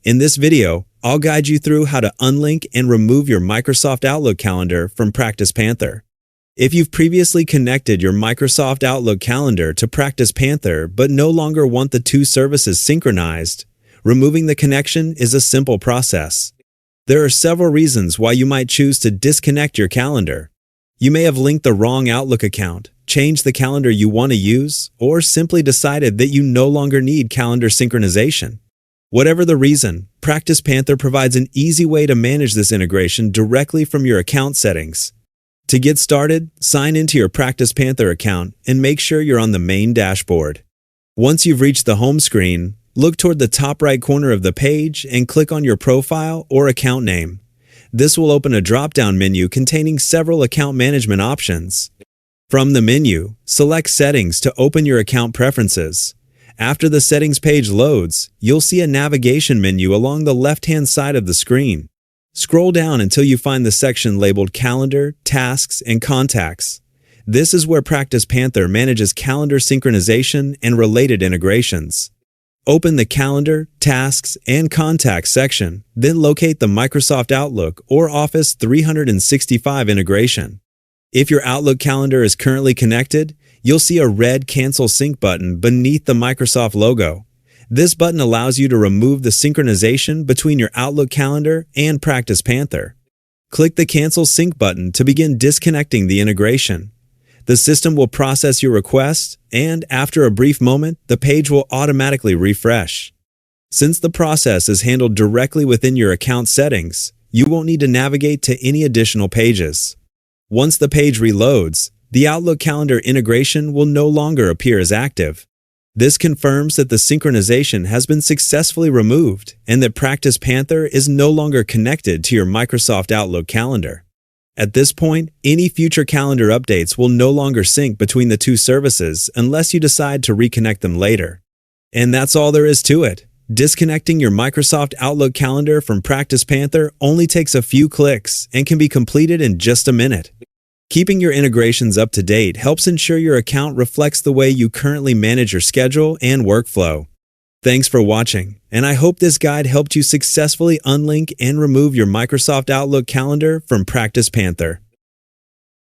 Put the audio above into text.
In this video, I'll guide you through how to unlink and remove your Microsoft Outlook calendar from PracticePanther. If you've previously connected your Microsoft Outlook calendar to PracticePanther but no longer want the two services synchronized, removing the connection is a simple process. There are several reasons why you might choose to disconnect your calendar. You may have linked the wrong Outlook account, changed the calendar you want to use, or simply decided that you no longer need calendar synchronization. Whatever the reason, PracticePanther provides an easy way to manage this integration directly from your account settings. To get started, sign into your PracticePanther account and make sure you're on the main dashboard. Once you've reached the home screen, look toward the top right corner of the page and click on your profile or account name. This will open a drop-down menu containing several account management options. From the menu, select Settings to open your account preferences. After the Settings page loads, you'll see a navigation menu along the left-hand side of the screen. Scroll down until you find the section labeled Calendar, Tasks, and Contacts. This is where PracticePanther manages calendar synchronization and related integrations. Open the Calendar, Tasks, and Contacts section, then locate the Microsoft Outlook or Office 365 integration. If your Outlook calendar is currently connected, you'll see a red Cancel Sync button beneath the Microsoft logo. This button allows you to remove the synchronization between your Outlook calendar and PracticePanther. Click the Cancel Sync button to begin disconnecting the integration. The system will process your request, and after a brief moment, the page will automatically refresh. Since the process is handled directly within your account settings, you won't need to navigate to any additional pages. Once the page reloads, the Outlook calendar integration will no longer appear as active. This confirms that the synchronization has been successfully removed and that PracticePanther is no longer connected to your Microsoft Outlook calendar. At this point, any future calendar updates will no longer sync between the two services unless you decide to reconnect them later. And that's all there is to it. Disconnecting your Microsoft Outlook calendar from PracticePanther only takes a few clicks and can be completed in just a minute. Keeping your integrations up to date helps ensure your account reflects the way you currently manage your schedule and workflow. Thanks for watching, and I hope this guide helped you successfully unlink and remove your Microsoft Outlook calendar from PracticePanther.